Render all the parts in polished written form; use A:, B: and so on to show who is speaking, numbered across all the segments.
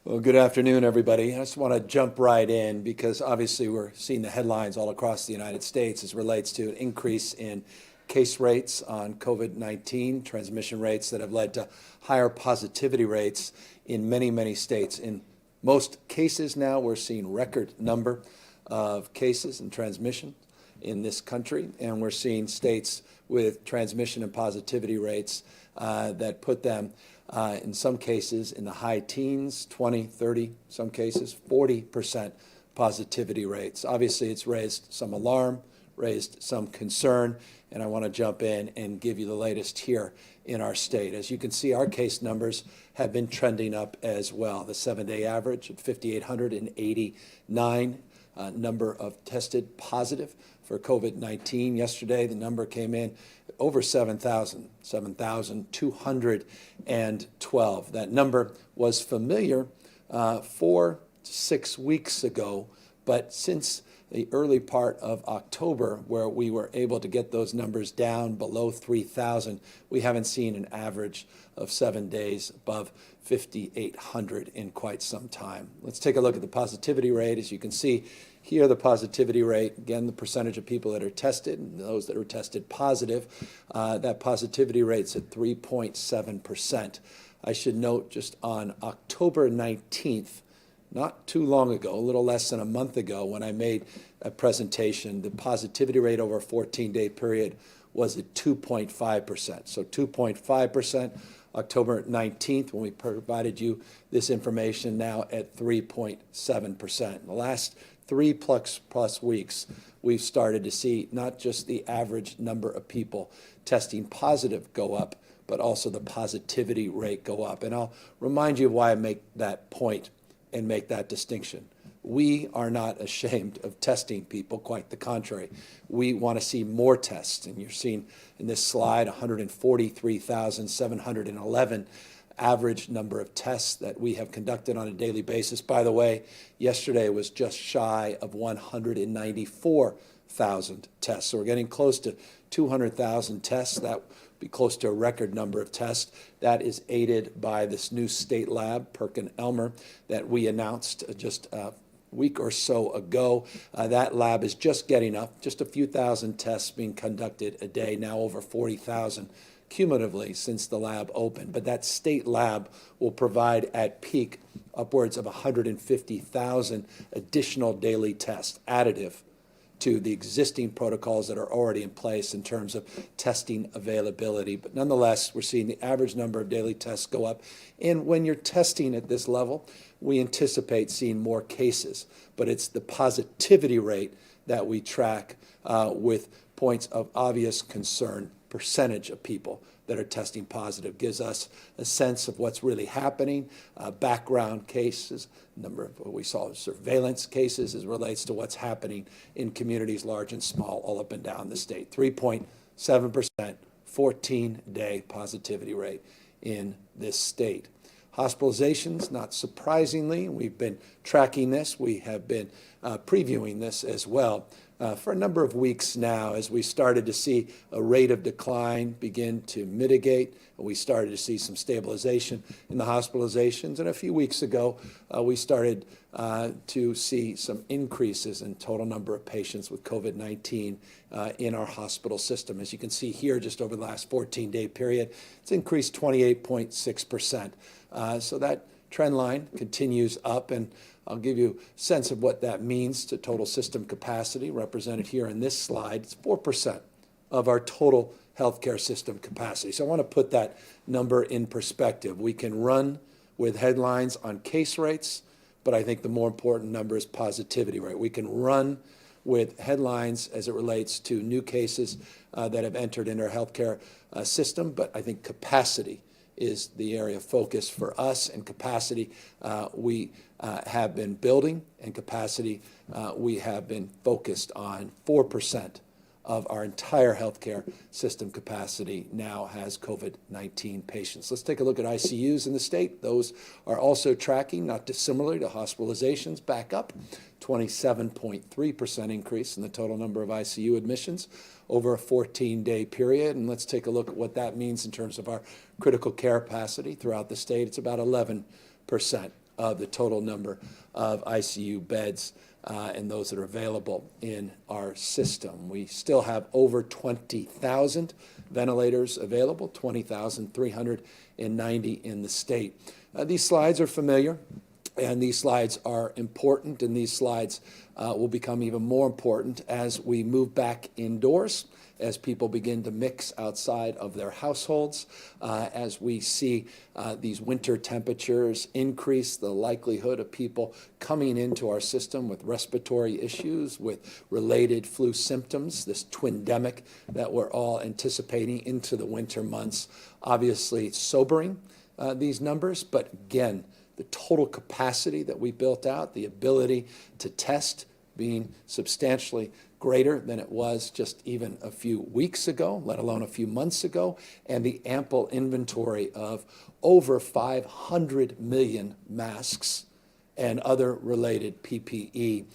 A: Well, good afternoon, everybody. I just want to jump right in because obviously we're seeing the headlines all across the United States as it relates to an increase in case rates on COVID-19, transmission rates that have led to higher positivity rates in many, many states. In most cases now, we're seeing record number of cases and transmission in this country, and we're seeing states with transmission and positivity rates that put them in some cases in the high teens, 20, 30, some cases 40% positivity rates. Obviously, it's raised some alarm, raised some concern, and I want to jump in and give you the latest here in our state. As you can see, our case numbers have been trending up as well. The 7-day average at 5,889 number of tested positive for COVID-19. Yesterday, the number came in over 7,000, 7,212. That number was familiar 4 to 6 weeks ago, but since the early part of October, where we were able to get those numbers down below 3,000, we haven't seen an average of 7 days above 5,800 in quite some time. Let's take a look at the positivity rate. As you can see here, the positivity rate, again, the percentage of people that are tested and those that are tested positive, that positivity rate's at 3.7%. I should note just on October 19th, not too long ago, a little less than a month ago, when I made a presentation, the positivity rate over a 14-day period was at 2.5%. So 2.5%, October 19th, when we provided you this information, now at 3.7%. In the last 3+ weeks, we've started to see not just the average number of people testing positive go up, but also the positivity rate go up. And I'll remind you of why I make that point and make that distinction. We are not ashamed of testing people, quite the contrary. We want to see more tests, and you're seeing in this slide 143,711 average number of tests that we have conducted on a daily basis. By the way, yesterday was just shy of 194,000 tests. So we're getting close to 200,000 tests. That would be close to a record number of tests. That is aided by this new state lab, PerkinElmer, that we announced just a week or so ago. That lab is just getting up, just a few thousand tests being conducted a day, now over 40,000 cumulatively since the lab opened. But that state lab will provide at peak upwards of 150,000 additional daily tests, additive to the existing protocols that are already in place in terms of testing availability. But nonetheless, we're seeing the average number of daily tests go up. And when you're testing at this level, we anticipate seeing more cases. But it's the positivity rate that we track with points of obvious concern. Percentage of people that are testing positive gives us a sense of what's really happening, background cases, number of what we saw surveillance cases as it relates to what's happening in communities large and small all up and down the state. 3.7%, 14-day positivity rate in this state. Hospitalizations, not surprisingly, we've been tracking this. We have been previewing this as well for a number of weeks now as we started to see a rate of decline begin to mitigate. We started to see some stabilization in the hospitalizations. And a few weeks ago, we started to see some increases in total number of patients with COVID-19 in our hospital system. As you can see here, just over the last 14-day period, it's increased 28.6%. So that trend line continues up, and I'll give you a sense of what that means to total system capacity, represented here in this slide. It's 4% of our total healthcare system capacity. So I want to put that number in perspective. We can run with headlines on case rates, but I think the more important number is positivity rate. We can run with headlines as it relates to new cases that have entered into our healthcare system, but I think capacity is the area of focus for us, and capacity we have been building, and capacity we have been focused on. 4% of our entire healthcare system capacity now has COVID-19 patients. Let's take a look at ICUs in the state. Those are also tracking, not dissimilar to hospitalizations, back up. 27.3% increase in the total number of ICU admissions over a 14-day period. And let's take a look at what that means in terms of our critical care capacity throughout the state. It's about 11%. of the total number of ICU beds and those that are available in our system. We still have over 20,000 ventilators available, 20,390 in the state. These slides are familiar, and these slides are important, and these slides will become even more important as we move back indoors, as people begin to mix outside of their households, as we see these winter temperatures increase the likelihood of people coming into our system with respiratory issues, with related flu symptoms, this twindemic that we're all anticipating into the winter months. Obviously, sobering, these numbers, but again, the total capacity that we built out, the ability to test being substantially greater than it was just even a few weeks ago, let alone a few months ago, and the ample inventory of over 500 million masks and other related PPE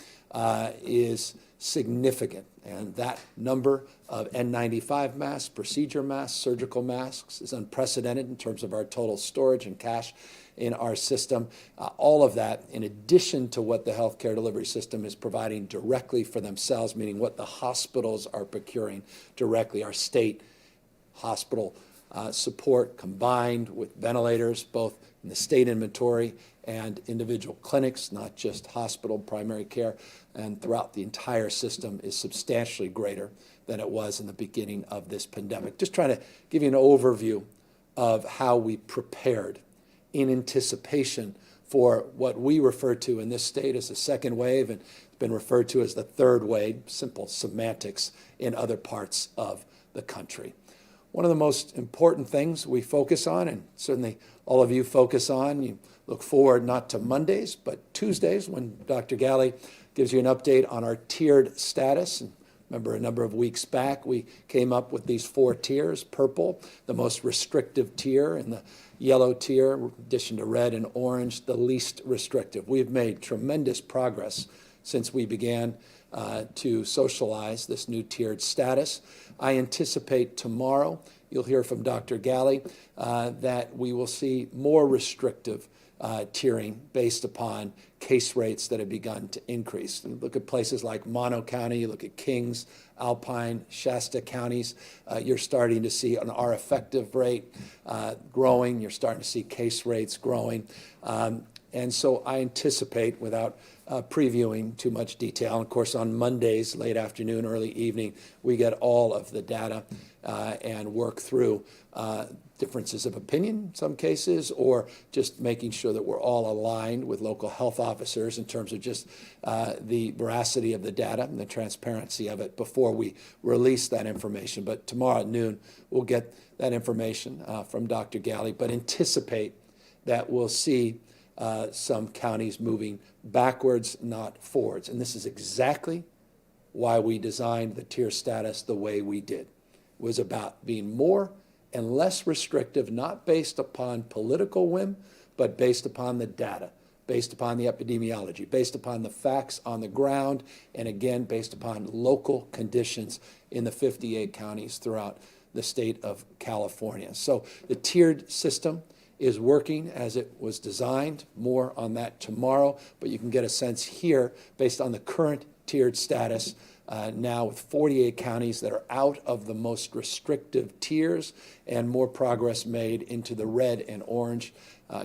A: is significant. And that number of N95 masks, procedure masks, surgical masks is unprecedented in terms of our total storage and cash in our system. All of that, in addition to what the healthcare delivery system is providing directly for themselves, meaning what the hospitals are procuring directly, our state hospital support combined with ventilators, both in the state inventory and individual clinics, not just hospital primary care, and throughout the entire system is substantially greater than it was in the beginning of this pandemic. Just trying to give you an overview of how we prepared in anticipation for what we refer to in this state as the second wave, and it's been referred to as the third wave, simple semantics in other parts of the country. One of the most important things we focus on, and certainly all of you focus on, you look forward not to Mondays, but Tuesdays when Dr. Ghaly gives you an update on our tiered status. And remember, a number of weeks back, we came up with these 4 tiers: purple, the most restrictive tier, and the yellow tier, in addition to red and orange, the least restrictive. We've made tremendous progress since we began to socialize this new tiered status. I anticipate tomorrow you'll hear from Dr. Ghaly that we will see more restrictive tiering based upon case rates that have begun to increase. And look at places like Mono County, you look at Kings, Alpine, Shasta counties, you're starting to see an R effective rate growing, you're starting to see case rates growing. And so I anticipate, without previewing too much detail, and of course on Mondays, late afternoon, early evening, we get all of the data and work through differences of opinion in some cases, or just making sure that we're all aligned with local health officers in terms of just the veracity of the data and the transparency of it before we release that information. But tomorrow at noon, we'll get that information from Dr. Ghaly, but anticipate that we'll see some counties moving backwards, not forwards. And this is exactly why we designed the tier status the way we did. It was about being more and less restrictive, not based upon political whim, but based upon the data, based upon the epidemiology, based upon the facts on the ground, and again, based upon local conditions in the 58 counties throughout the state of California. So the tiered system is working as it was designed. More on that tomorrow, but you can get a sense here based on the current tiered status now with 48 counties that are out of the most restrictive tiers, and more progress made into the red and orange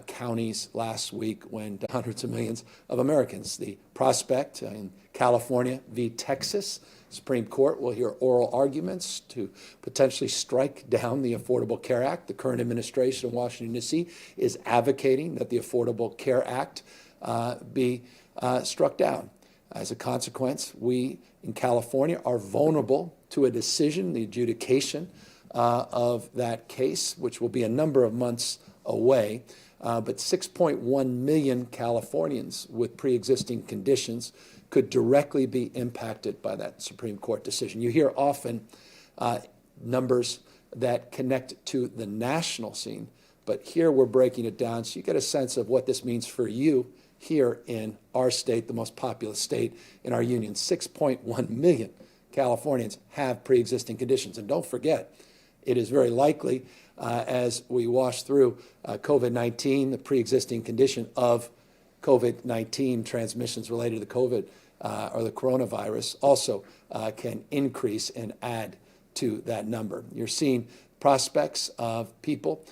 A: counties last week when hundreds of millions of Americans. The prospect in California v. Texas, Supreme Court will hear oral arguments to potentially strike down the Affordable Care Act. The current administration in Washington, D.C. is advocating that the Affordable Care Act be struck down. As a consequence, we in California are vulnerable to a decision, the adjudication of that case, which will be a number of months away. But 6.1 million Californians with pre-existing conditions could directly be impacted by that Supreme Court decision. You hear often numbers that connect to the national scene, but here we're breaking it down so you get a sense of what this means for you here in our state, the most populous state in our union. 6.1 million Californians have pre-existing conditions. And don't forget, it is very likely as we wash through COVID-19, the pre-existing condition of COVID-19 transmissions related to the COVID or the coronavirus also can increase and add to that number. You're seeing prospects of people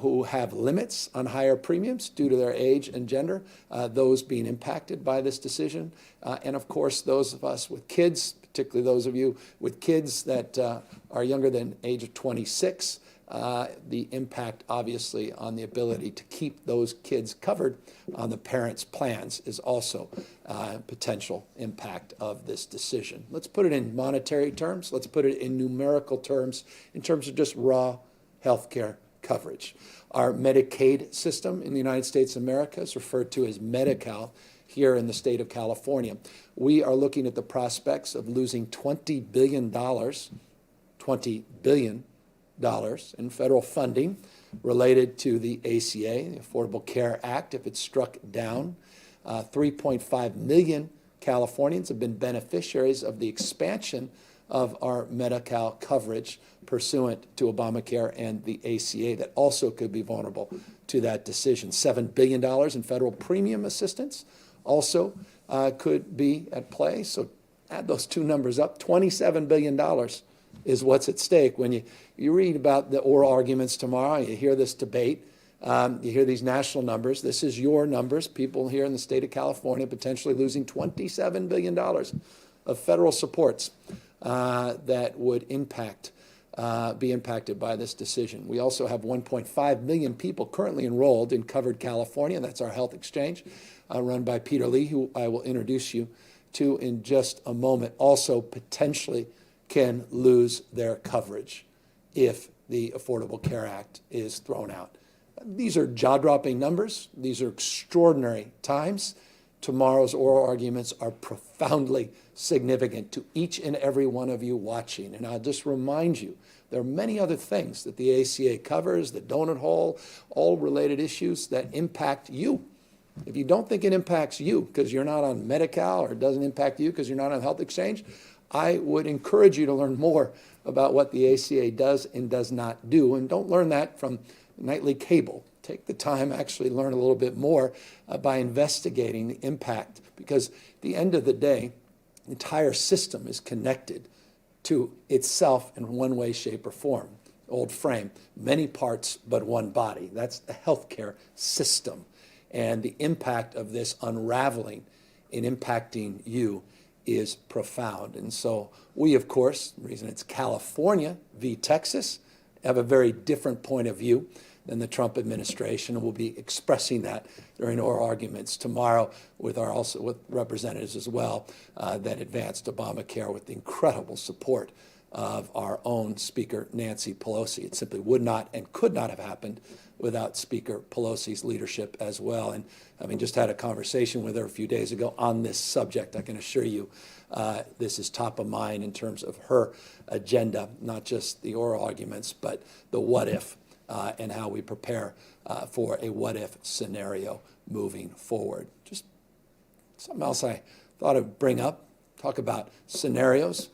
A: who have limits on higher premiums due to their age and gender, those being impacted by this decision. And of course, those of us with kids, particularly those of you with kids that are younger than age of 26, the impact obviously on the ability to keep those kids covered on the parents' plans is also a potential impact of this decision. Let's put it in monetary terms. Let's put it in numerical terms, in terms of just raw health care coverage. Our Medicaid system in the United States of America is referred to as Medi-Cal here in the state of California. We are looking at the prospects of losing $20 billion in federal funding related to the ACA, the Affordable Care Act, if it's struck down. 3.5 million Californians have been beneficiaries of the expansion of our Medi-Cal coverage pursuant to Obamacare and the ACA that also could be vulnerable to that decision. $7 billion in federal premium assistance also could be at play. So add those two numbers up, $27 billion is what's at stake. When you read about the oral arguments tomorrow, you hear this debate, you hear these national numbers. This is your numbers, people here in the state of California potentially losing $27 billion of federal supports that would be impacted by this decision. We also have 1.5 million people currently enrolled in Covered California. That's our health exchange run by Peter Lee, who I will introduce you to in just a moment, also potentially can lose their coverage if the Affordable Care Act is thrown out. These are jaw-dropping numbers. These are extraordinary times. Tomorrow's oral arguments are profoundly significant to each and every one of you watching. And I'll just remind you, there are many other things that the ACA covers, the donut hole, all related issues that impact you. If you don't think it impacts you because you're not on Medi-Cal, or it doesn't impact you because you're not on health exchange, I would encourage you to learn more about what the ACA does and does not do. And don't learn that from nightly cable. Take the time, actually learn a little bit more by investigating the impact, because at the end of the day, the entire system is connected to itself in one way, shape, or form. Old frame, many parts but one body. That's the healthcare system. And the impact of this unraveling in impacting you is profound. And so we, of course, the reason it's California v. Texas, have a very different point of view than the Trump administration, and we'll be expressing that during oral arguments tomorrow with representatives as well that advanced Obamacare with the incredible support of our own Speaker Nancy Pelosi. It simply would not and could not have happened without Speaker Pelosi's leadership as well. And having just had a conversation with her a few days ago on this subject, I can assure you this is top of mind in terms of her agenda, not just the oral arguments, but the what if and how we prepare for a what if scenario moving forward. Just something else I thought I'd bring up, talk about scenarios.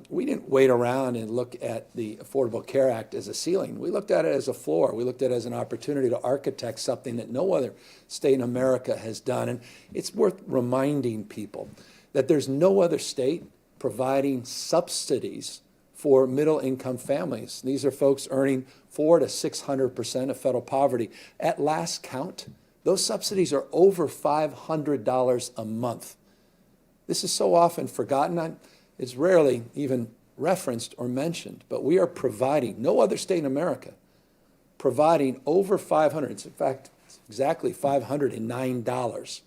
A: We didn't wait around and look at the Affordable Care Act as a ceiling. We looked at it as a floor. We looked at it as an opportunity to architect something that no other state in America has done. And it's worth reminding people that there's no other state providing subsidies for middle-income families. These are folks earning 400 to 600% of federal poverty. At last count, those subsidies are over $500 a month. This is so often forgotten. It's rarely even referenced or mentioned, but we are providing, no other state in America, providing over $500, in fact, it's exactly $509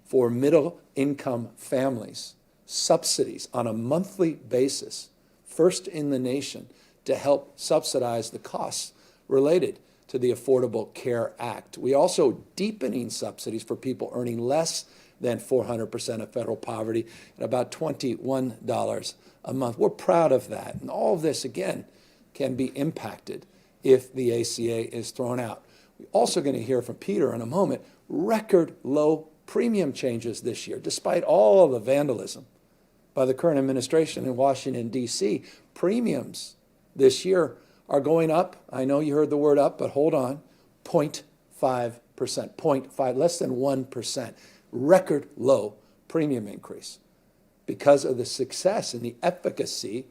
A: for middle-income families, subsidies on a monthly basis, first in the nation, to help subsidize the costs related to the Affordable Care Act. We also deepening subsidies for people earning less than 400% of federal poverty at about $21 a month. We're proud of that. And all of this, again, can be impacted if the ACA is thrown out. We're also going to hear from Peter in a moment, record low premium changes this year, despite all of the vandalism by the current administration in Washington, D.C. Premiums this year are going up. I know you heard the word up, but hold on, 0.5%. 0.5, less than 1%, record low premium increase because of the success and the efficacy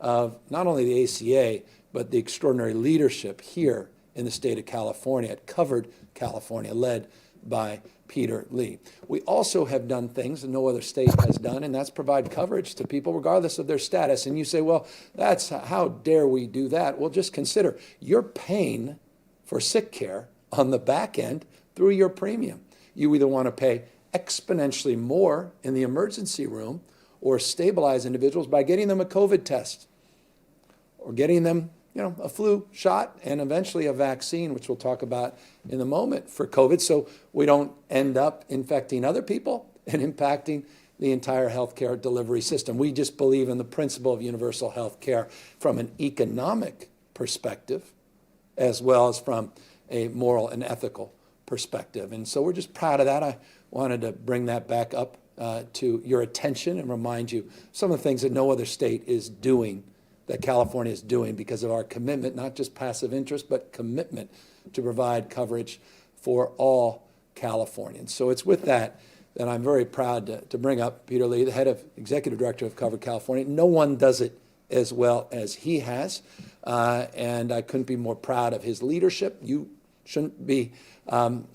A: of not only the ACA, but the extraordinary leadership here in the state of California, at Covered California, led by Peter Lee. We also have done things that no other state has done, and that's provide coverage to people regardless of their status. And you say, well, that's how dare we do that? Well, just consider you're paying for sick care on the back end through your premium. You either want to pay exponentially more in the emergency room or stabilize individuals by getting them a COVID test or getting them, a flu shot and eventually a vaccine, which we'll talk about in a moment, for COVID, so we don't end up infecting other people and impacting the entire healthcare delivery system. We just believe in the principle of universal health care from an economic perspective, as well as from a moral and ethical perspective. And so we're just proud of that. I wanted to bring that back up to your attention and remind you some of the things that no other state is doing, that California is doing, because of our commitment, not just passive interest, but commitment to provide coverage for all Californians. So it's with that that I'm very proud to bring up Peter Lee, the head of executive director of Covered California. No one does it as well as he has, and I couldn't be more proud of his leadership. You shouldn't be,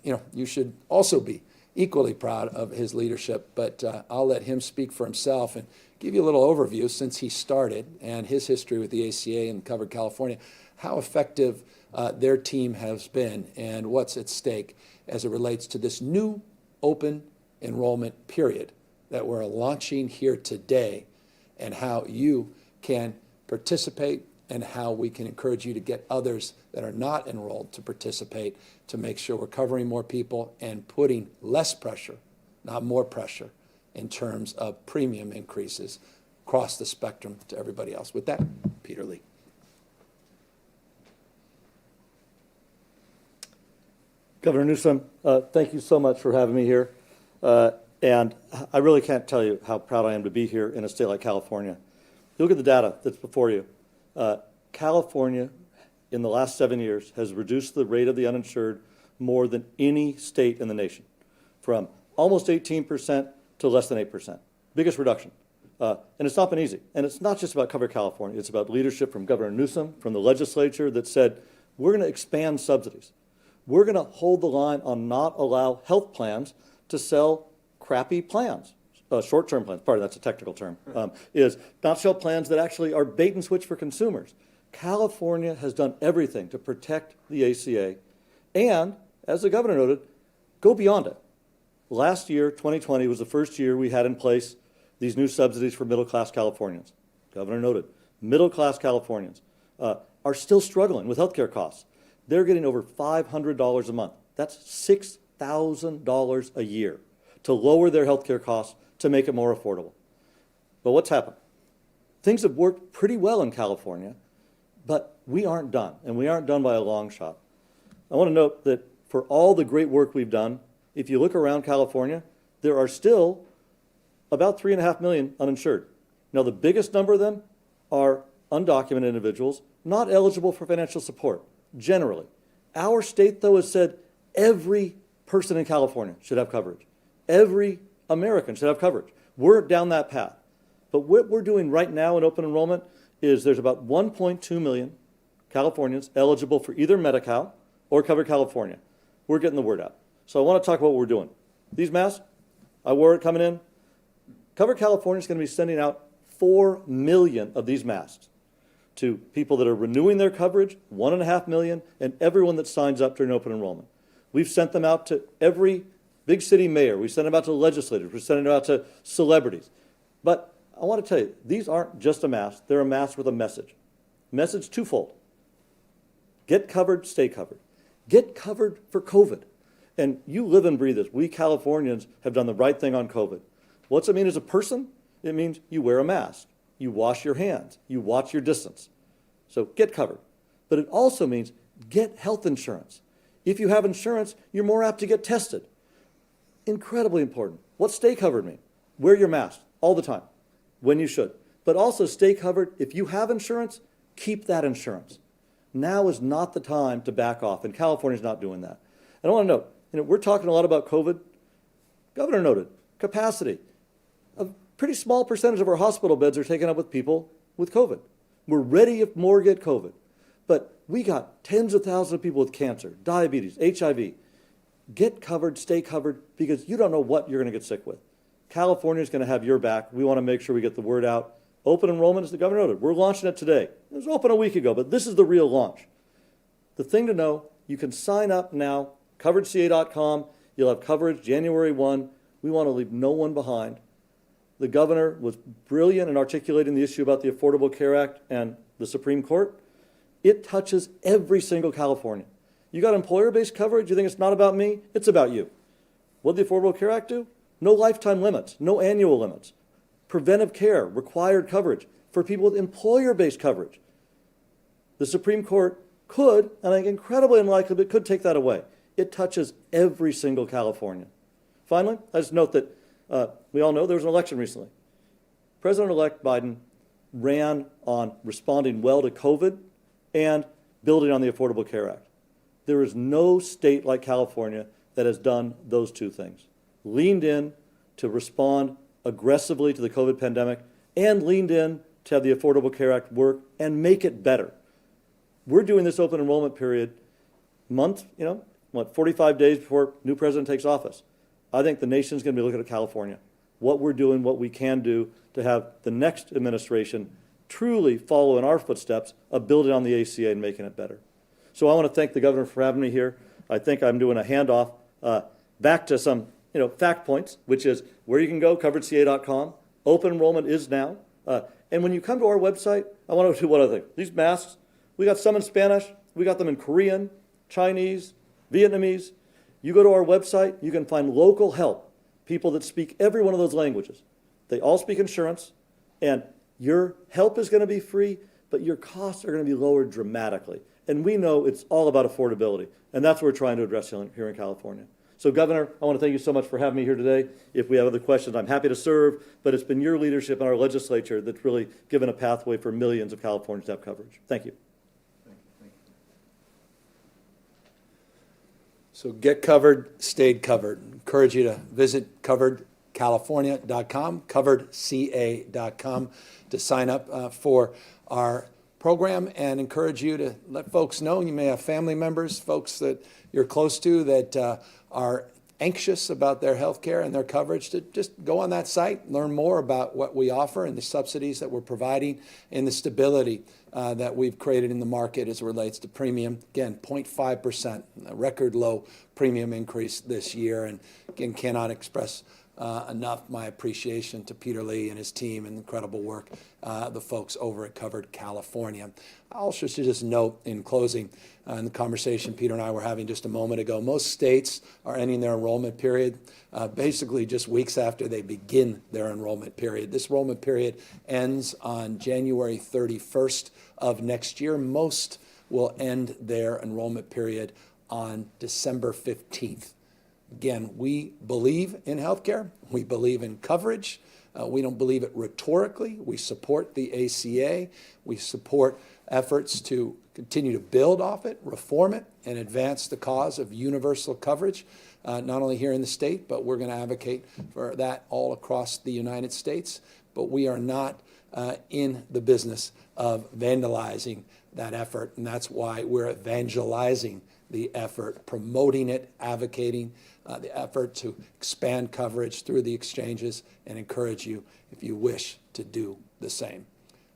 A: you should also be equally proud of his leadership, but I'll let him speak for himself and give you a little overview since he started and his history with the ACA and Covered California, how effective their team has been and what's at stake as it relates to this new open enrollment period that we're launching here today, and how you can participate and how we can encourage you to get others that are not enrolled to participate, to make sure we're covering more people and putting less pressure, not more pressure, in terms of premium increases across the spectrum to everybody else. With that, Peter Lee.
B: Governor Newsom, thank you so much for having me here. And I really can't tell you how proud I am to be here in a state like California. You look at the data that's before you. California, in the last 7 years, has reduced the rate of the uninsured more than any state in the nation, from almost 18% to less than 8%. Biggest reduction. And it's not been easy. And it's not just about Covered California. It's about leadership from Governor Newsom, from the legislature, that said, we're going to expand subsidies. We're going to hold the line on not allow health plans to sell crappy plans. Short-term plans, pardon, that's a technical term, is not sell plans that actually are bait and switch for consumers. California has done everything to protect the ACA and, as the governor noted, go beyond it. Last year, 2020, was the first year we had in place these new subsidies for middle-class Californians. Governor noted, middle-class Californians are still struggling with healthcare costs. They're getting over $500 a month. That's $6,000 a year to lower their healthcare costs, to make it more affordable. But what's happened? Things have worked pretty well in California, but we aren't done, and we aren't done by a long shot. I want to note that for all the great work we've done, if you look around California, there are still about 3.5 million uninsured. Now, the biggest number of them are undocumented individuals not eligible for financial support, generally. Our state, though, has said every person in California should have coverage. Every American should have coverage. We're down that path. But what we're doing right now in open enrollment is there's about 1.2 million Californians eligible for either Medi-Cal or Covered California. We're getting the word out. So I want to talk about what we're doing. These masks, I wore it coming in. Covered California is going to be sending out 4 million of these masks to people that are renewing their coverage, 1.5 million, and everyone that signs up during open enrollment. We've sent them out to every big city mayor. We send them out to legislators. We send them out to celebrities. But I want to tell you, these aren't just a mask. They're a mask with a message. Message twofold. Get covered, stay covered. Get covered for COVID. And you live and breathe this. We Californians have done the right thing on COVID. What's it mean as a person? It means you wear a mask. You wash your hands. You watch your distance. So get covered. But it also means get health insurance. If you have insurance, you're more apt to get tested. Incredibly important. What's stay covered mean? Wear your mask all the time, when you should. But also stay covered. If you have insurance, keep that insurance. Now is not the time to back off, and California's not doing that. And I want to note, We're talking a lot about COVID. Governor noted capacity. A pretty small percentage of our hospital beds are taken up with people with COVID. We're ready if more get COVID. But we got tens of thousands of people with cancer, diabetes, HIV. Get covered, stay covered, because you don't know what you're going to get sick with. California is going to have your back. We want to make sure we get the word out. Open enrollment, as the governor noted, we're launching it today. It was open a week ago, but this is the real launch. The thing to know, you can sign up now, coveredca.com. You'll have coverage January 1. We want to leave no one behind. The governor was brilliant in articulating the issue about the Affordable Care Act and the Supreme Court. It touches every single Californian. You got employer-based coverage, you think it's not about me? It's about you. What did the Affordable Care Act do? No lifetime limits, no annual limits. Preventive care, required coverage for people with employer-based coverage. The Supreme Court could, and I think incredibly unlikely, but could take that away. It touches every single Californian. Finally, I just note that we all know there was an election recently. President-elect Biden ran on responding well to COVID and building on the Affordable Care Act. There is no state like California that has done those two things. Leaned in to respond aggressively to the COVID pandemic and leaned in to have the Affordable Care Act work and make it better. We're doing this open enrollment period 45 days before new president takes office. I think the nation's going to be looking at California, what we're doing, what we can do to have the next administration truly follow in our footsteps of building on the ACA and making it better. So I want to thank the governor for having me here. I think I'm doing a handoff back to some fact points, which is where you can go, coveredca.com. Open enrollment is now. And when you come to our website, I want to do one other thing. These masks, we got some in Spanish, we got them in Korean, Chinese, Vietnamese. You go to our website, you can find local help, people that speak every one of those languages. They all speak insurance, and your help is going to be free, but your costs are going to be lowered dramatically. And we know it's all about affordability, and that's what we're trying to address here in California. So, Governor, I want to thank you so much for having me here today. If we have other questions, I'm happy to serve, but it's been your leadership in our legislature that's really given a pathway for millions of Californians to have coverage. Thank you.
A: So get covered, stayed covered. Encourage you to visit coveredcalifornia.com, coveredca.com to sign up for our program, and encourage you to let folks know. You may have family members, folks that you're close to that are anxious about their health care and their coverage, to just go on that site, learn more about what we offer and the subsidies that we're providing and the stability that we've created in the market as it relates to premium. Again, 0.5%, a record low premium increase this year. And again, cannot express enough my appreciation to Peter Lee and his team and the incredible work the folks over at Covered California. I also should just note in closing, in the conversation Peter and I were having just a moment ago, most states are ending their enrollment period basically just weeks after they begin their enrollment period. This enrollment period ends on January 31st of next year. Most will end their enrollment period on December 15th. Again, we believe in healthcare. We believe in coverage. We don't believe it rhetorically. We support the ACA. We support efforts to continue to build off it, reform it, and advance the cause of universal coverage, not only here in the state, but we're going to advocate for that all across the United States. But we are not in the business of vandalizing that effort, and that's why we're evangelizing the effort, promoting it, advocating the effort to expand coverage through the exchanges, and encourage you, if you wish, to do the same.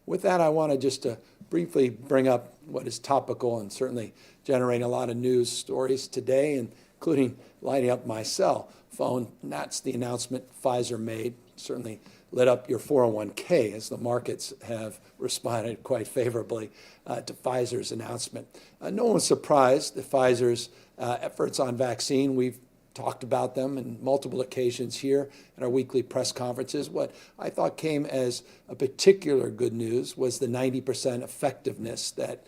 A: With that, I want to just briefly bring up what is topical and certainly generating a lot of news stories today, including lighting up my cell phone. And that's the announcement Pfizer made. Certainly lit up your 401k as the markets have responded quite favorably to Pfizer's announcement. No one's surprised that Pfizer's efforts on vaccine, we've talked about them in multiple occasions here at our weekly press conferences. What I thought came as a particular good news was the 90% effectiveness that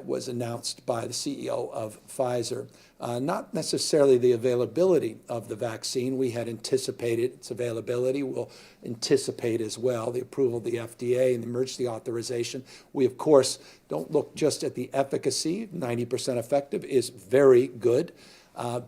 A: was announced by the CEO of Pfizer. Not necessarily the availability of the vaccine. We had anticipated its availability. We'll anticipate as well the approval of the FDA and the emergency authorization. We, of course, don't look just at the efficacy. 90% effective is very good.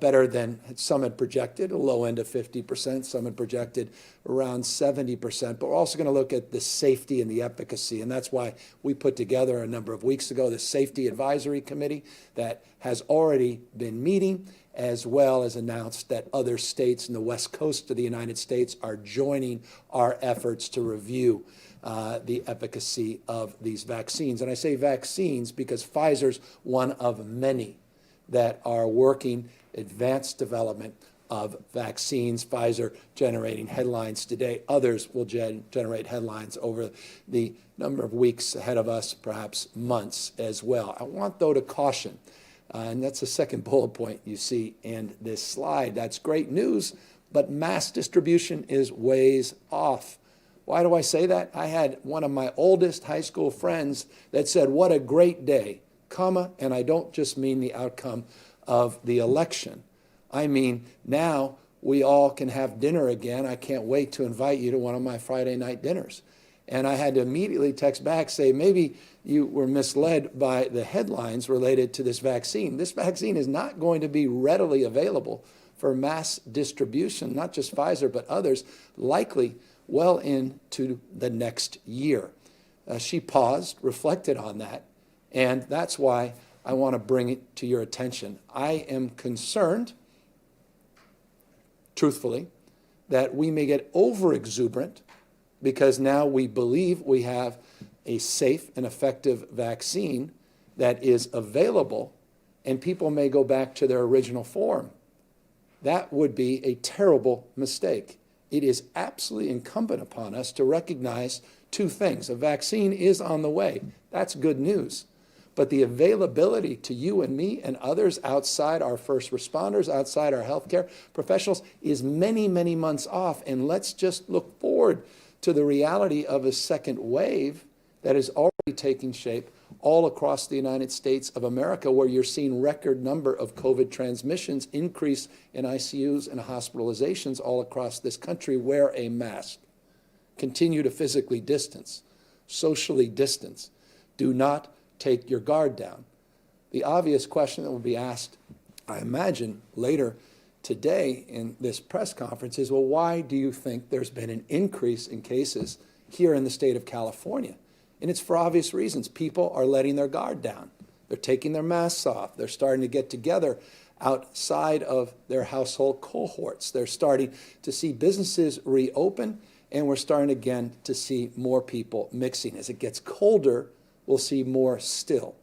A: better than some had projected, a low end of 50%. Some had projected around 70%. But we're also going to look at the safety and the efficacy. And that's why we put together a number of weeks ago the Safety Advisory Committee that has already been meeting, as well as announced that other states in the West Coast of the United States are joining our efforts to review the efficacy of these vaccines. And I say vaccines because Pfizer's one of many that are working advanced development of vaccines. Pfizer generating headlines today. Others will generate headlines over the number of weeks ahead of us, perhaps months as well. I want, though, to caution, and that's the second bullet point you see in this slide. That's great news, but mass distribution is ways off. Why do I say that? I had one of my oldest high school friends that said, "What a great day," comma, and I don't just mean the outcome of the election. I mean, now we all can have dinner again. I can't wait to invite you to one of my Friday night dinners. And I had to immediately text back, say, maybe you were misled by the headlines related to this vaccine. This vaccine is not going to be readily available for mass distribution, not just Pfizer, but others, likely well into the next year. She paused, reflected on that, and that's why I want to bring it to your attention. I am concerned, truthfully, that we may get over-exuberant because now we believe we have a safe and effective vaccine that is available, and people may go back to their original form. That would be a terrible mistake. It is absolutely incumbent upon us to recognize two things. A vaccine is on the way. That's good news. But the availability to you and me and others outside our first responders, outside our healthcare professionals, is many, many months off. And let's just look forward to the reality of a second wave that is already taking shape all across the United States of America, where you're seeing record number of COVID transmissions, increase in ICUs and hospitalizations all across this country. Wear a mask. Continue to physically distance, socially distance. Do not take your guard down. The obvious question that will be asked, I imagine, later today in this press conference is, well, why do you think there's been an increase in cases here in the state of California? And it's for obvious reasons. People are letting their guard down. They're taking their masks off. They're starting to get together outside of their household cohorts. They're starting to see businesses reopen, and we're starting again to see more people mixing. As it gets colder, we'll see more still.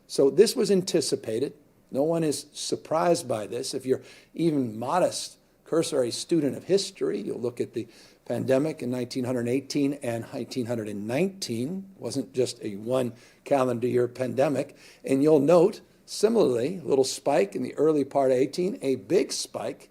A: So this was anticipated. No one is surprised by this. If you're even modest, cursory student of history, you'll look at the pandemic in 1918 and 1919. It wasn't just a one calendar year pandemic. And you'll note, similarly, a little spike in the early part of 18, a big spike,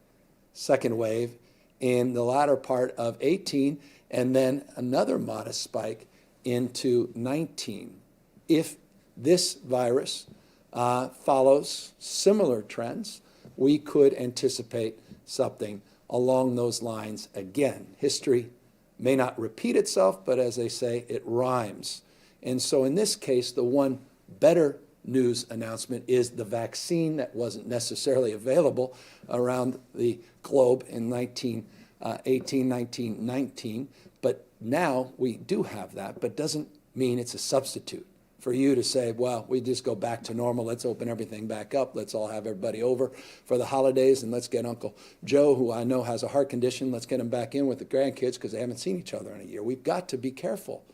A: second wave, in the latter part of 18, and then another modest spike into 19. If this virus follows similar trends, we could anticipate something along those lines again. History may not repeat itself, but as they say, it rhymes. And so in this case, the one better news announcement is the vaccine that wasn't necessarily available around the globe in 1918, 1919. But now we do have that, but doesn't mean it's a substitute for you to say, well, we just go back to normal. Let's open everything back up. Let's all have everybody over for the holidays, and let's get Uncle Joe, who I know has a heart condition, let's get him back in with the grandkids because they haven't seen each other in a year. We've got to be careful.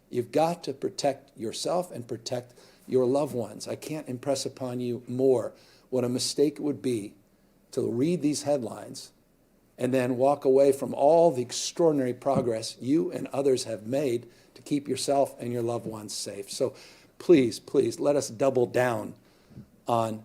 A: You've got to protect yourself and protect your loved ones. I can't impress upon you more what a mistake it would be to read these headlines and then walk away from all the extraordinary progress you and others have made to keep yourself and your loved ones safe. So please, please, let us double down on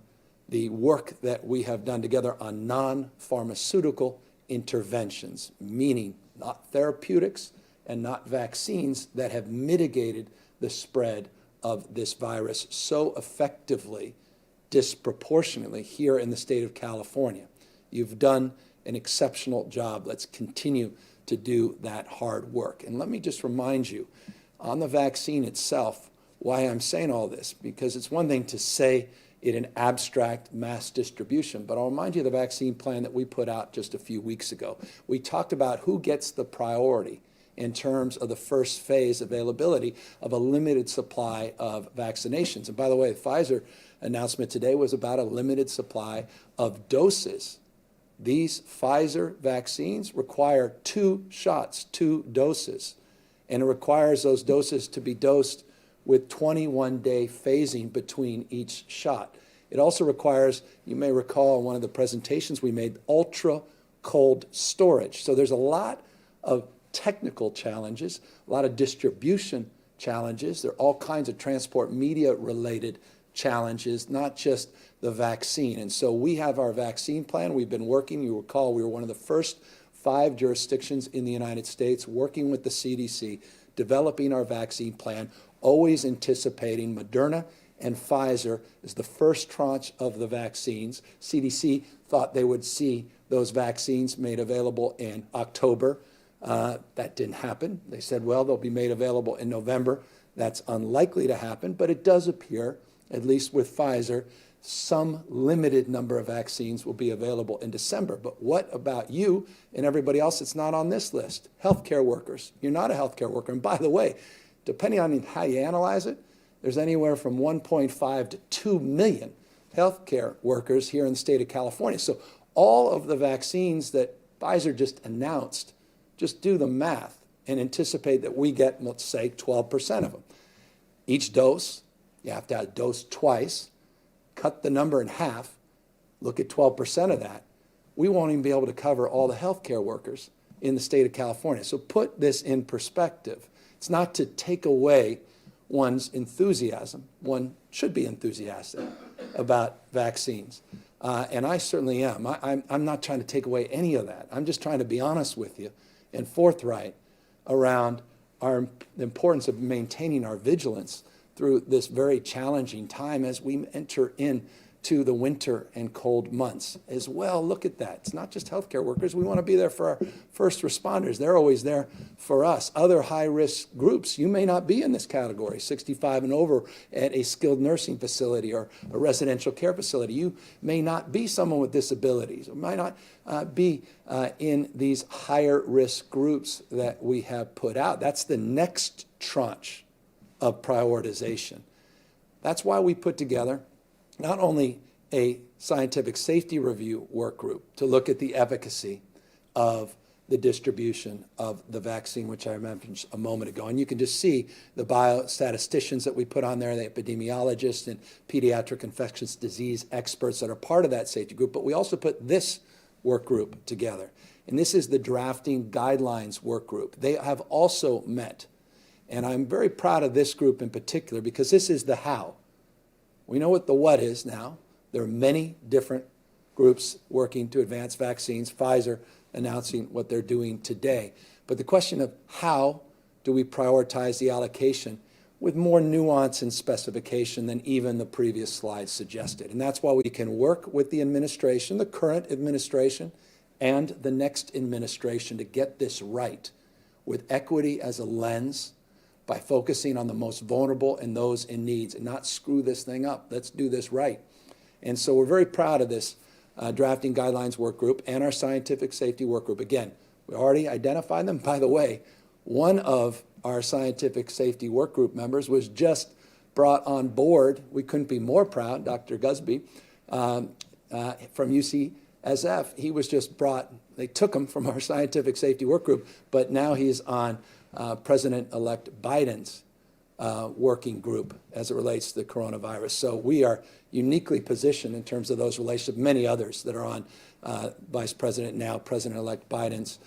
A: the work that we have done together on non-pharmaceutical interventions, meaning not therapeutics and not vaccines that have mitigated the spread of this virus so effectively, disproportionately here in the state of California. You've done an exceptional job. Let's continue to do that hard work. And let me just remind you, on the vaccine itself, why I'm saying all this, because it's one thing to say it in abstract mass distribution. But I'll remind you of the vaccine plan that we put out just a few weeks ago. We talked about who gets the priority in terms of the first phase availability of a limited supply of vaccinations. And by the way, the Pfizer announcement today was about a limited supply of doses. These Pfizer vaccines require 2 shots, 2 doses, and it requires those doses to be dosed with 21-day phasing between each shot. It also requires, you may recall in one of the presentations we made, ultra cold storage. So there's a lot of technical challenges, a lot of distribution challenges. There are all kinds of transport media related challenges, not just the vaccine. And so we have our vaccine plan. We've been working. You recall we were one of the first 5 jurisdictions in the United States working with the CDC, developing our vaccine plan, always anticipating Moderna and Pfizer as the first tranche of the vaccines. CDC thought they would see those vaccines made available in October. That didn't happen. They said, well, they'll be made available in November. That's unlikely to happen, but it does appear, at least with Pfizer, some limited number of vaccines will be available in December. But what about you and everybody else that's not on this list? Healthcare workers. You're not a healthcare worker. And by the way, depending on how you analyze it, there's anywhere from 1.5 to 2 million healthcare workers here in the state of California. So all of the vaccines that Pfizer just announced, just do the math and anticipate that we get, let's say, 12% of them. Each dose, you have to have dose twice, cut the number in half, look at 12% of that. We won't even be able to cover all the healthcare workers in the state of California. So put this in perspective. It's not to take away one's enthusiasm. One should be enthusiastic about vaccines. And I certainly am. I'm not trying to take away any of that. I'm just trying to be honest with you and forthright around the importance of maintaining our vigilance through this very challenging time as we enter into the winter and cold months as well. Look at that. It's not just healthcare workers. We want to be there for our first responders. They're always there for us. Other high-risk groups, you may not be in this category, 65 and over at a skilled nursing facility or a residential care facility. You may not be someone with disabilities or might not be in these higher risk groups that we have put out. That's the next tranche of prioritization. That's why we put together not only a scientific safety review work group to look at the efficacy of the distribution of the vaccine, which I mentioned a moment ago. And you can just see the biostatisticians that we put on there, the epidemiologists and pediatric infectious disease experts that are part of that safety group. But we also put this work group together. And this is the drafting guidelines work group. They have also met. And I'm very proud of this group in particular because this is the how. We know what the what is now. There are many different groups working to advance vaccines, Pfizer announcing what they're doing today. But the question of how do we prioritize the allocation with more nuance and specification than even the previous slide suggested. And that's why we can work with the administration, the current administration, and the next administration to get this right with equity as a lens, by focusing on the most vulnerable and those in needs and not screw this thing up. Let's do this right. And so we're very proud of this drafting guidelines work group and our scientific safety work group. Again, we already identified them. By the way, one of our scientific safety work group members was just brought on board. We couldn't be more proud, Dr. Gusby from UCSF. He was just brought, they took him from our scientific safety work group, but now he's on President-elect Biden's working group as it relates to the coronavirus. So we are uniquely positioned in terms of those relationships, many others that are on Vice President, now President-elect Biden's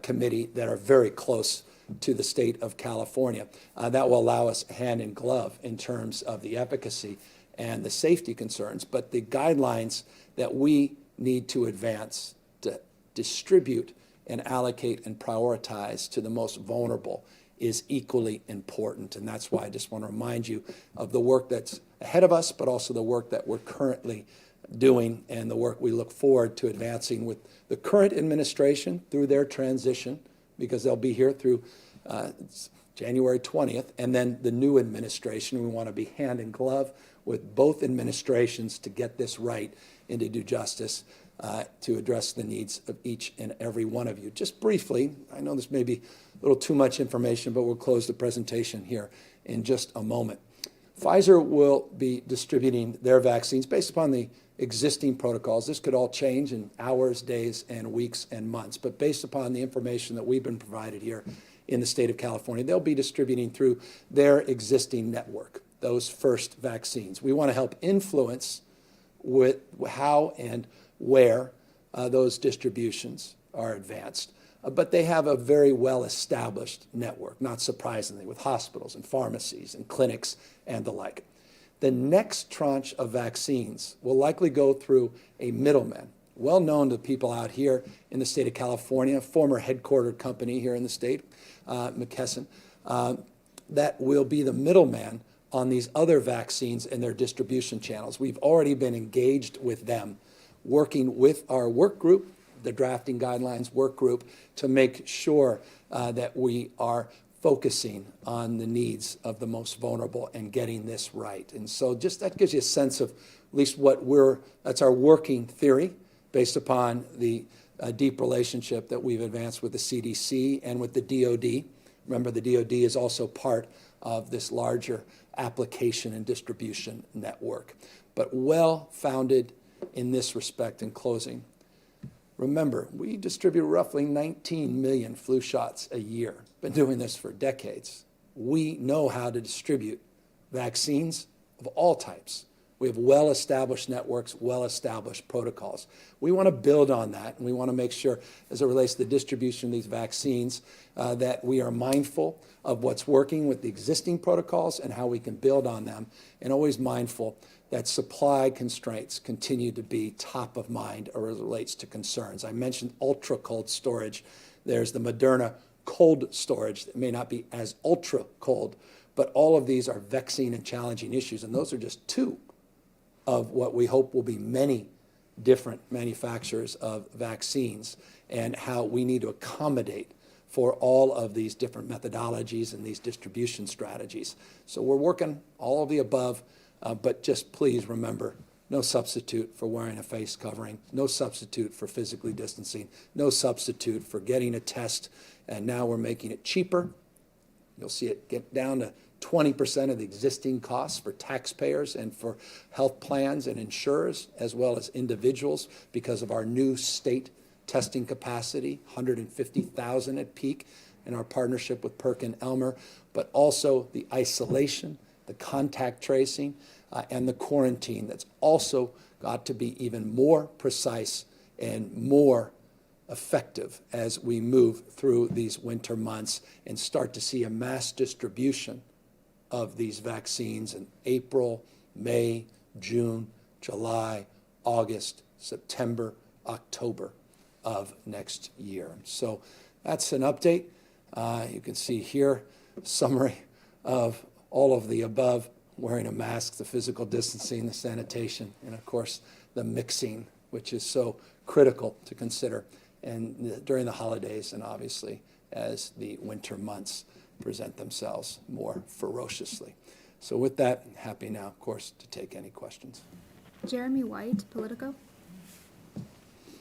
A: committee that are very close to the state of California. That will allow us hand in glove in terms of the efficacy and the safety concerns, but the guidelines that we need to advance to distribute and allocate and prioritize to the most vulnerable is equally important. And that's why I just want to remind you of the work that's ahead of us, but also the work that we're currently doing and the work we look forward to advancing with the current administration through their transition, because they'll be here through January 20th, and then the new administration. We want to be hand in glove with both administrations to get this right and to do justice to address the needs of each and every one of you. Just briefly, I know this may be a little too much information, but we'll close the presentation here in just a moment. Pfizer will be distributing their vaccines based upon the existing protocols. This could all change in hours, days, and weeks and months, but based upon the information that we've been provided here in the state of California, they'll be distributing through their existing network those first vaccines. We want to help influence with how and where those distributions are advanced. But they have a very well-established network, not surprisingly, with hospitals and pharmacies and clinics and the like. The next tranche of vaccines will likely go through a middleman, well known to people out here in the state of California, former headquartered company here in the state, McKesson, that will be the middleman on these other vaccines and their distribution channels. We've already been engaged with them, working with our work group, the drafting guidelines work group, to make sure that we are focusing on the needs of the most vulnerable and getting this right. And so just that gives you a sense of at least that's our working theory based upon the deep relationship that we've advanced with the CDC and with the DOD. Remember, the DOD is also part of this larger application and distribution network. But well-founded in this respect. In closing, remember, we distribute roughly 19 million flu shots a year. Been doing this for decades. We know how to distribute vaccines of all types. We have well-established networks, well-established protocols. We want to build on that, and we want to make sure, as it relates to the distribution of these vaccines, that we are mindful of what's working with the existing protocols and how we can build on them, and always mindful that supply constraints continue to be top of mind as it relates to concerns. I mentioned ultra cold storage. There's the Moderna cold storage that may not be as ultra cold, but all of these are vexing and challenging issues, and those are just two of what we hope will be many different manufacturers of vaccines, and how we need to accommodate for all of these different methodologies and these distribution strategies. So we're working all of the above, but just please remember, no substitute for wearing a face covering, no substitute for physically distancing, no substitute for getting a test, and now we're making it cheaper. You'll see it get down to 20% of the existing costs for taxpayers and for health plans and insurers, as well as individuals, because of our new state testing capacity, 150,000 at peak in our partnership with PerkinElmer, but also the isolation, the contact tracing, and the quarantine that's also got to be even more precise and more effective as we move through these winter months and start to see a mass distribution of these vaccines in April, May, June, July, August, September, October of next year. So that's an update. You can see here a summary of all of the above: wearing a mask, the physical distancing, the sanitation, and of course the mixing, which is so critical to consider and during the holidays, and obviously as the winter months present themselves more ferociously. So with that, I'm happy now, of course, to take any questions.
C: Jeremy White, Politico.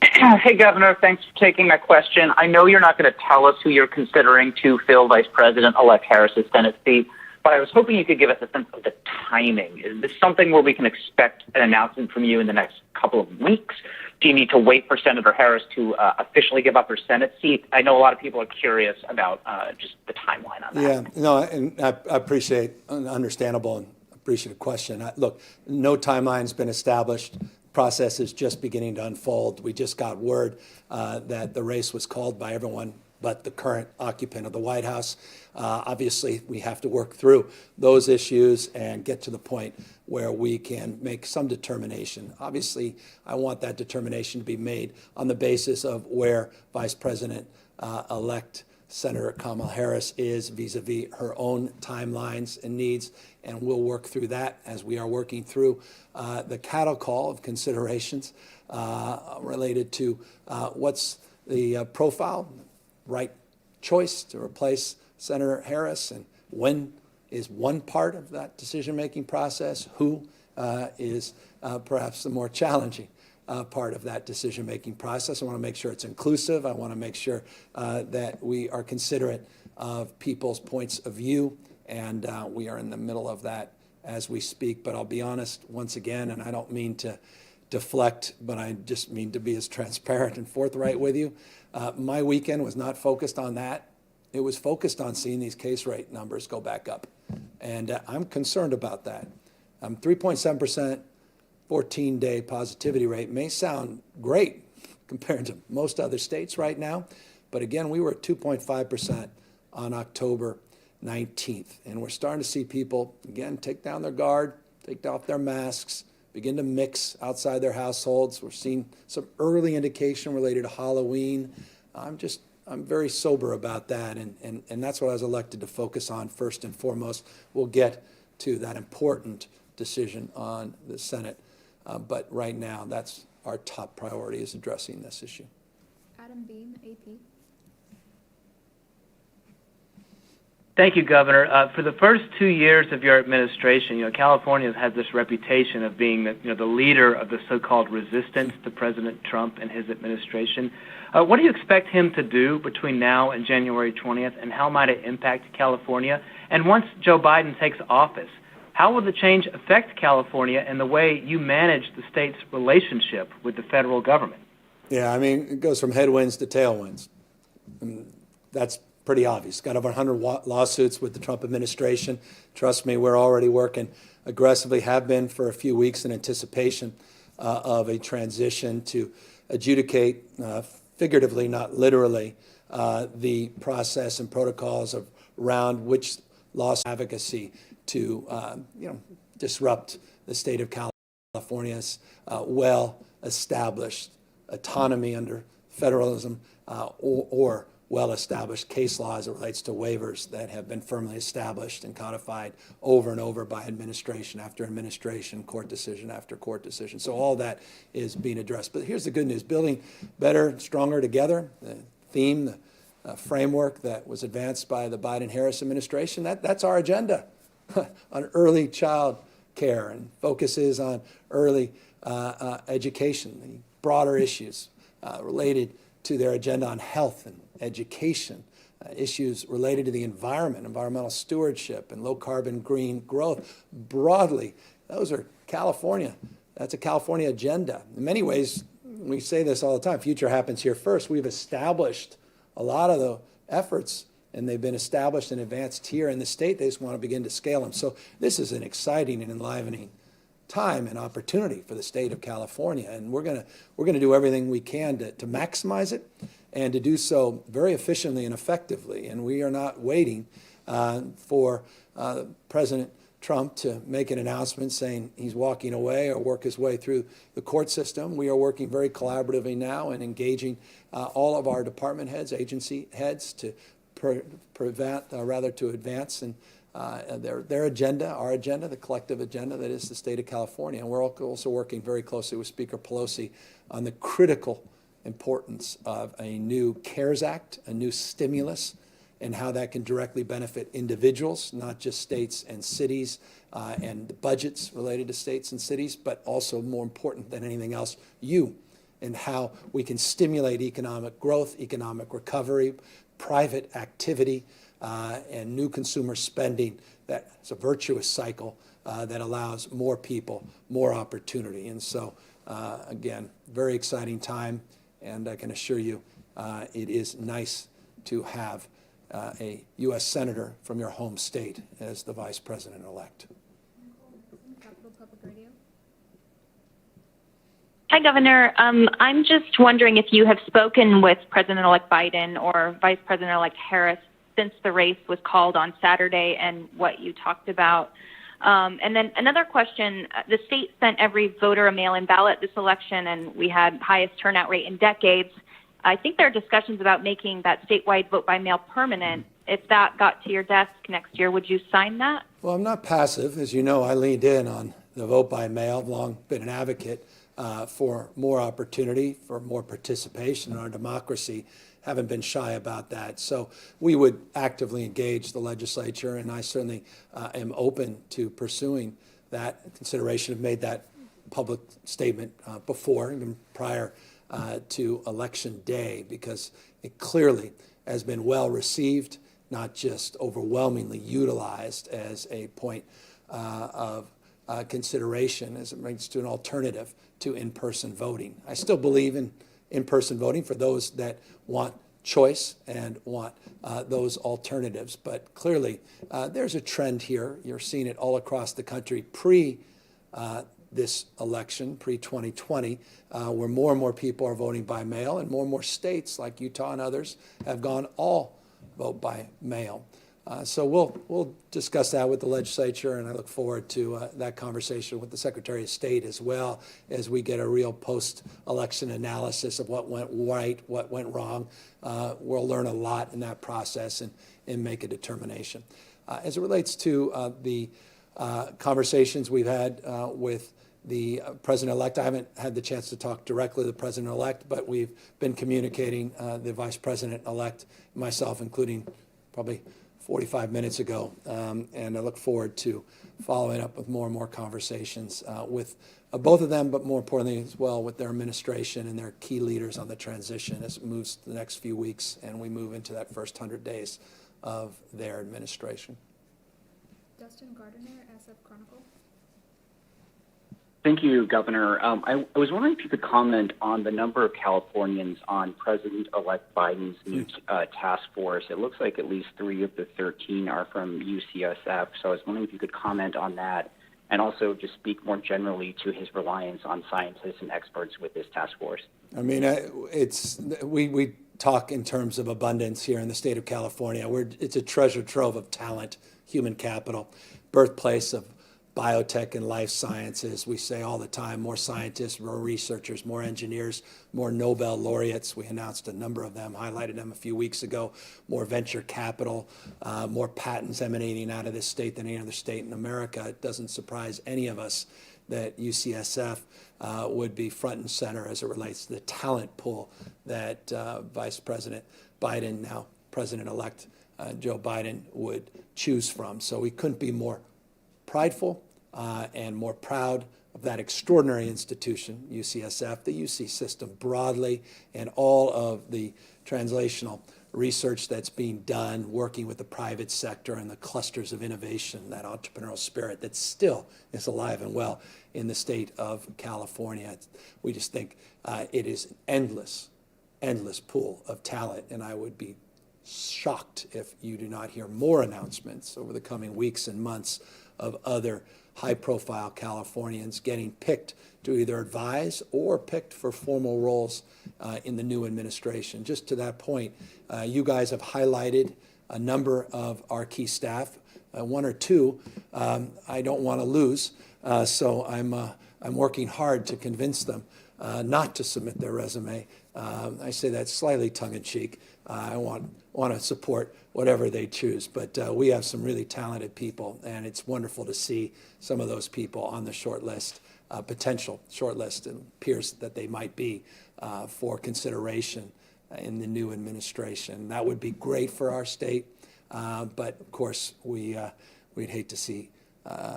D: Hey, Governor, thanks for taking my question. I know you're not going to tell us who you're considering to fill Vice President-elect Harris's Senate seat, but I was hoping you could give us a sense of the timing. Is this something where we can expect an announcement from you in the next couple of weeks? Do you need to wait for Senator Harris to officially give up her Senate seat? I know a lot of people are curious about just the timeline on that.
A: Yeah, no, and I appreciate an understandable and appreciative question. Look, no timeline's been established. Process is just beginning to unfold. We just got word that the race was called by everyone but the current occupant of the White House. Obviously, we have to work through those issues and get to the point where we can make some determination. Obviously, I want that determination to be made on the basis of where Vice President-elect Senator Kamala Harris is vis-a-vis her own timelines and needs, and we'll work through that as we are working through the cattle call of considerations related to what's the profile, right choice to replace Senator Harris, and when is one part of that decision-making process, who is perhaps the more challenging part of that decision-making process. I want to make sure it's inclusive. I want to make sure that we are considerate of people's points of view, and we are in the middle of that as we speak. But I'll be honest once again, and I don't mean to deflect, but I just mean to be as transparent and forthright with you. My weekend was not focused on that. It was focused on seeing these case rate numbers go back up. And I'm concerned about that. 3.7% 14-day positivity rate may sound great compared to most other states right now. But again, we were at 2.5% on October 19th. And we're starting to see people, again, take down their guard, take off their masks, begin to mix outside their households. We're seeing some early indication related to Halloween. I'm very sober about that, and that's what I was elected to focus on first and foremost. We'll get to that important decision on the Senate, but right now, that's our top priority, is addressing this issue.
C: Adam Beam, AP.
E: Thank you, Governor. For the first 2 years of your administration, California has had this reputation of being the leader of the so-called resistance to President Trump and his administration. What do you expect him to do between now and January 20th, and how might it impact California? And once Joe Biden takes office, how will the change affect California and the way you manage the state's relationship with the federal government?
A: Yeah, I mean, it goes from headwinds to tailwinds. That's pretty obvious. Got over 100 lawsuits with the Trump administration. Trust me, we're already working aggressively, have been for a few weeks in anticipation of a transition to adjudicate, figuratively, not literally, the process and protocols around which loss advocacy to disrupt the state of California's well-established autonomy under federalism or well-established case law as it relates to waivers that have been firmly established and codified over and over by administration after administration, court decision after court decision. So all that is being addressed. But here's the good news. Building better, stronger together, the theme, the framework that was advanced by the Biden-Harris administration, that's our agenda on early child care and focuses on early education, the broader issues related to their agenda on health and education, issues related to the environment, environmental stewardship, and low-carbon green growth. Broadly, those are California. That's a California agenda. In many ways, we say this all the time, future happens here first. We've established a lot of the efforts, and they've been established and advanced here in the state. They just want to begin to scale them. So this is an exciting and enlivening time and opportunity for the state of California, and we're gonna do everything we can to maximize it and to do so very efficiently and effectively. And we are not waiting for President Trump to make an announcement saying he's walking away or work his way through the court system. We are working very collaboratively now and engaging all of our department heads, agency heads to advance and their agenda, our agenda, the collective agenda that is the state of California. And we're also working very closely with Speaker Pelosi on the critical importance of a new CARES Act, a new stimulus, and how that can directly benefit individuals, not just states and cities and the budgets related to states and cities, but also, more important than anything else, you, and how we can stimulate economic growth, economic recovery, private activity, and new consumer spending. That's a virtuous cycle that allows more people more opportunity. And so, again, very exciting time, and I can assure you it is nice to have a U.S. Senator from your home state as the Vice President-elect.
C: Capital Public Radio.
F: Hi, Governor. I'm just wondering if you have spoken with President-elect Biden or Vice President-elect Harris since the race was called on Saturday and what you talked about. And then another question, the state sent every voter a mail-in ballot this election, and we had highest turnout rate in decades. I think there are discussions about making that statewide vote by mail permanent. If that got to your desk next year, would you sign that?
A: Well, I'm not passive. As you know, I leaned in on the vote by mail. I've long been an advocate for more opportunity, for more participation in our democracy. haven't been shy about that. So we would actively engage the legislature, and I certainly am open to pursuing that consideration. I've made that public statement before, even prior to Election Day, because it clearly has been well received, not just overwhelmingly utilized as a point of consideration as it relates to an alternative to in-person voting. I still believe in in-person voting for those that want choice and want those alternatives. But clearly, there's a trend here. You're seeing it all across the country this election, pre-2020, where more and more people are voting by mail, and more states like Utah and others have gone all vote by mail. So we'll discuss that with the legislature, and I look forward to that conversation with the Secretary of State as well, as we get a real post-election analysis of what went right, what went wrong. We'll learn a lot in that process and make a determination. As it relates to the conversations we've had with the president-elect, I haven't had the chance to talk directly to the president-elect, but we've been communicating the vice president-elect, myself, including probably 45 minutes ago, and I look forward to following up with more and more conversations with both of them, but more importantly as well with their administration and their key leaders on the transition as it moves to the next few weeks and we move into that first 100 days of their administration.
C: Dustin Gardner, SF Chronicle.
G: Thank you, Governor. I was wondering if you could comment on the number of Californians on President-elect Biden's new task force. It looks like at least 3 of the 13 are from UCSF, so I was wondering if you could comment on that and also just speak more generally to his reliance on scientists and experts with this task force.
A: I mean, we talk in terms of abundance here in the state of California. It's a treasure trove of talent, human capital, birthplace of biotech and life sciences. We say all the time, more scientists, more researchers, more engineers, more Nobel laureates. We announced a number of them, highlighted them a few weeks ago, more venture capital, more patents emanating out of this state than any other state in America. It doesn't surprise any of us that UCSF would be front and center as it relates to the talent pool that Vice President Biden, now President-elect Joe Biden, would choose from. So we couldn't be more prideful and more proud of that extraordinary institution, UCSF, the UC system broadly, and all of the translational research that's being done, working with the private sector and the clusters of innovation, that entrepreneurial spirit that still is alive and well in the state of California. We just think it is an endless pool of talent, and I would be shocked if you do not hear more announcements over the coming weeks and months of other high-profile Californians getting picked to either advise or picked for formal roles in the new administration. Just to that point, you guys have highlighted a number of our key staff. 1 or 2 I don't want to lose, so I'm working hard to convince them not to submit their resume. I say that slightly tongue-in-cheek. I want to support whatever they choose, but we have some really talented people, and it's wonderful to see some of those people on the short list, potential short list, and appears that they might be for consideration in the new administration. That would be great for our state, but of course we'd hate to see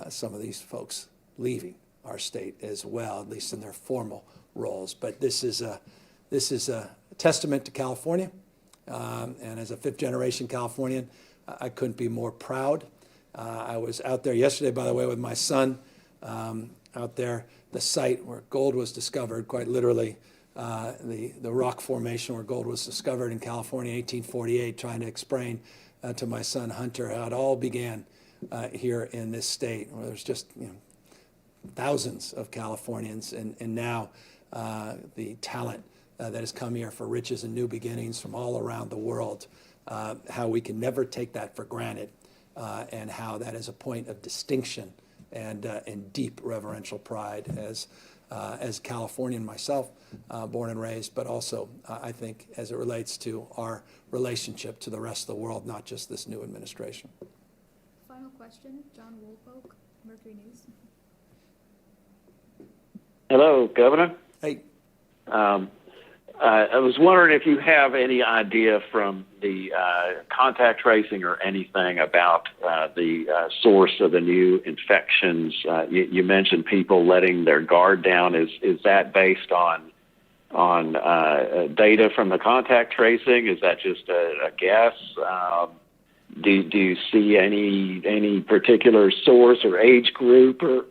A: some of these folks leaving our state as well, at least in their formal roles. But this is a testament to California, and as a 5th-generation Californian, I couldn't be more proud. I was out there yesterday, by the way, with my son, out there, the site where gold was discovered, quite literally, the rock formation where gold was discovered in California in 1848, trying to explain to my son Hunter how it all began here in this state, where there's just thousands of Californians, and now the talent that has come here for riches and new beginnings from all around the world, how we can never take that for granted, and how that is a point of distinction and deep reverential pride as Californian myself, born and raised, but also I think as it relates to our relationship to the rest of the world, not just this new administration.
C: Final question, John Woolfolk, Mercury News.
H: Hello, Governor.
A: Hey.
H: I was wondering if you have any idea from the contact tracing or anything about the source of the new infections. You mentioned people letting their guard down. Is that based on data from the contact tracing? Is that just a guess? Do you see any particular source or age group or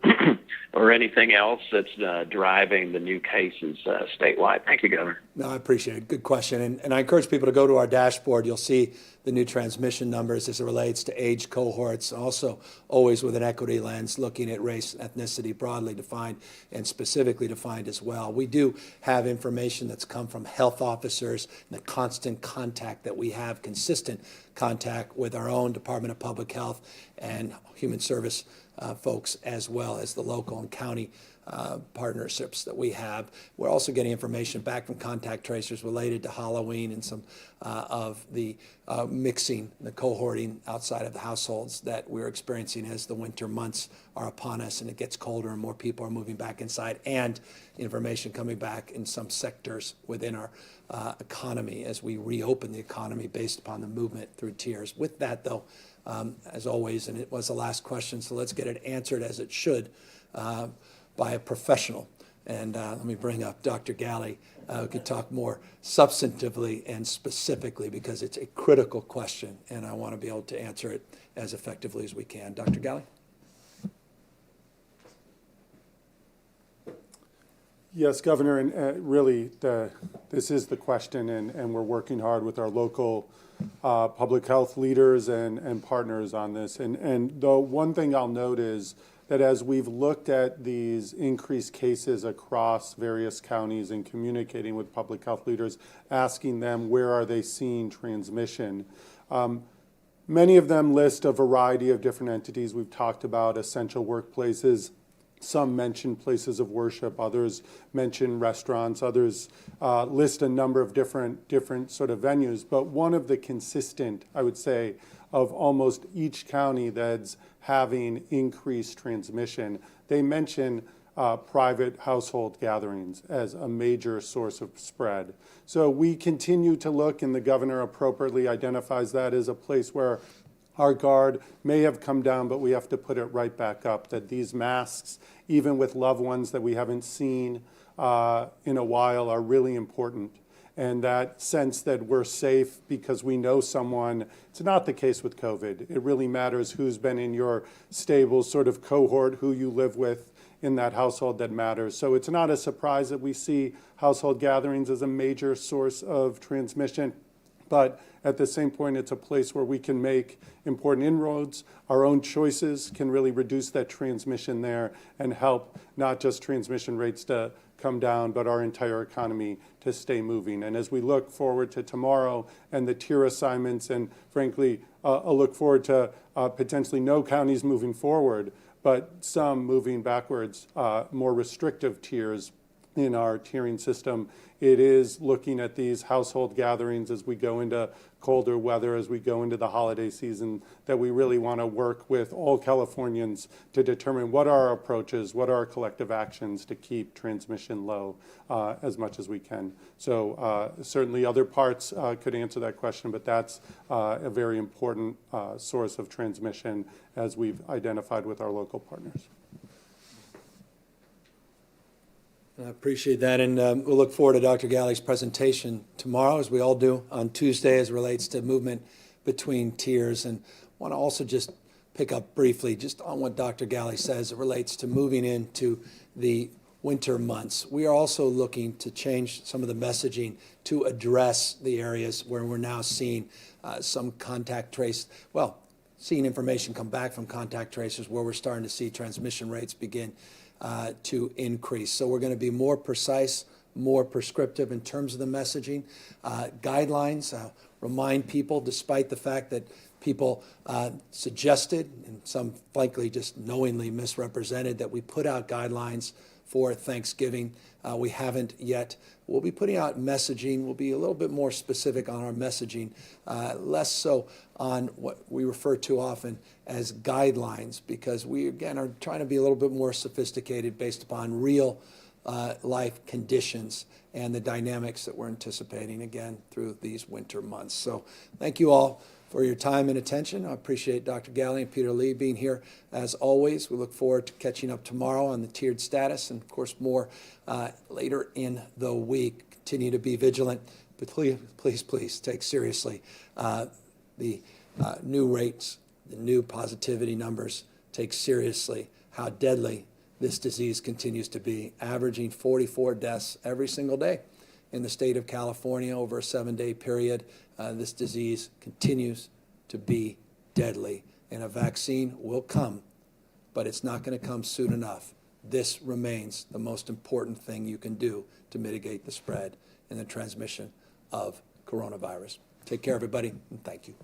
H: or anything else that's driving the new cases statewide? Thank you, Governor.
A: No, I appreciate it. Good question. And I encourage people to go to our dashboard. You'll see the new transmission numbers as it relates to age cohorts, also always with an equity lens, looking at race, ethnicity broadly defined and specifically defined as well. We do have information that's come from health officers and the constant contact that we have, consistent contact with our own Department of Public Health and Human Service folks, as well as the local and county partnerships that we have. We're also getting information back from contact tracers related to Halloween and some of the mixing, the cohorting outside of the households that we're experiencing as the winter months are upon us and it gets colder and more people are moving back inside, and information coming back in some sectors within our economy as we reopen the economy based upon the movement through tiers. With that, though, as always, and it was the last question, so let's get it answered as it should by a professional. And let me bring up Dr. Ghaly, who could talk more substantively and specifically because it's a critical question, and I want to be able to answer it as effectively as we can. Dr. Ghaly?
I: Yes, Governor, and really this is the question, and we're working hard with our local public health leaders and partners on this. And the one thing I'll note is that as we've looked at these increased cases across various counties and communicating with public health leaders, asking them where are they seeing transmission, many of them list a variety of different entities. We've talked about essential workplaces. Some mention places of worship, others mention restaurants, others list a number of different sort of venues. But one of the consistent, I would say, of almost each county that's having increased transmission, they mention private household gatherings as a major source of spread. So we continue to look, and the governor appropriately identifies that as a place where our guard may have come down, but we have to put it right back up, that these masks, even with loved ones that we haven't seen in a while, are really important. And that sense that we're safe because we know someone, it's not the case with COVID. It really matters who's been in your stable sort of cohort, who you live with in that household that matters. So it's not a surprise that we see household gatherings as a major source of transmission. But at the same point, it's a place where we can make important inroads. Our own choices can really reduce that transmission there and help not just transmission rates to come down, but our entire economy to stay moving. And as we look forward to tomorrow and the tier assignments, and frankly, a look forward to potentially no counties moving forward, but some moving backwards, more restrictive tiers in our tiering system. It is looking at these household gatherings as we go into colder weather, as we go into the holiday season, that we really want to work with all Californians to determine what are our approaches, what are our collective actions to keep transmission low as much as we can. So certainly other parts could answer that question, but that's a very important source of transmission as we've identified with our local partners.
A: I appreciate that, and we'll look forward to Dr. Ghaly's presentation tomorrow, as we all do on Tuesday, as it relates to movement between tiers. And I want to also just pick up briefly just on what Dr. Ghaly says as it relates to moving into the winter months. We are also looking to change some of the messaging to address the areas where we're now seeing some contact trace, seeing information come back from contact tracers where we're starting to see transmission rates begin to increase. So we're going to be more precise, more prescriptive in terms of the messaging. Guidelines remind people, despite the fact that people suggested, and some frankly just knowingly misrepresented, that we put out guidelines for Thanksgiving. We haven't yet. We'll be putting out messaging. We'll be a little bit more specific on our messaging, less so on what we refer to often as guidelines, because we, again, are trying to be a little bit more sophisticated based upon real life conditions and the dynamics that we're anticipating again through these winter months. So thank you all for your time and attention. I appreciate Dr. Galley and Peter Lee being here as always. We look forward to catching up tomorrow on the tiered status and, of course, more later in the week. Continue to be vigilant, but please take seriously the new rates, the new positivity numbers. Take seriously how deadly this disease continues to be, averaging 44 deaths every single day in the state of California over a 7-day period. This disease continues to be deadly, and a vaccine will come, but it's not going to come soon enough. This remains the most important thing you can do to mitigate the spread and the transmission of coronavirus. Take care, everybody, and thank you.